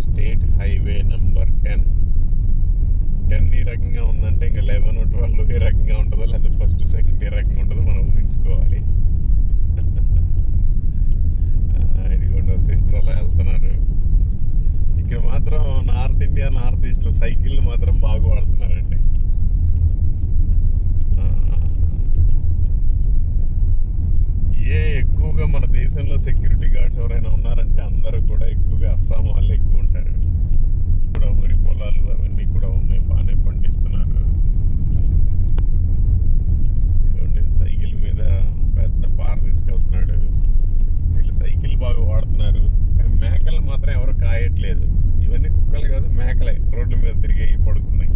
State highway number 10. 10 ఈ రకంగా ఉందంటే ఇంకా 11, 12 ఏ రకంగా ఉంటుందో, లేదా ఫస్ట్, సెకండ్ ఏ రకంగా ఉంటుందో మనం ఊహించుకోవాలి. ఇదిగోండి సిస్టర్ అలా వెళ్తున్నారు. ఇక్కడ మాత్రం నార్త్ ఇండియా, నార్త్ ఈస్ట్ లో సైకిల్ మాత్రం బాగా వాడుతున్నారండి. ఎక్కువగా మన దేశంలో సెక్యూరిటీ గార్డ్స్ ఎవరైనా ఉన్నారంటే అందరూ కూడా ఎక్కువగా అస్సాం వాళ్ళు ఎక్కువ ఉంటారు. కూడా వరి పొలాలు అవన్నీ కూడా ఉన్నాయి, బాగానే పండిస్తున్నారు. సైకిల్ మీద పెద్ద పార తీసుకెళ్తున్నాడు. వీళ్ళు సైకిల్ బాగా వాడుతున్నారు, కానీ మేకలు మాత్రం ఎవరు కాయట్లేదు. ఇవన్నీ కుక్కలు కాదు, మేకలే రోడ్ల మీద తిరిగి పడుతున్నాయి.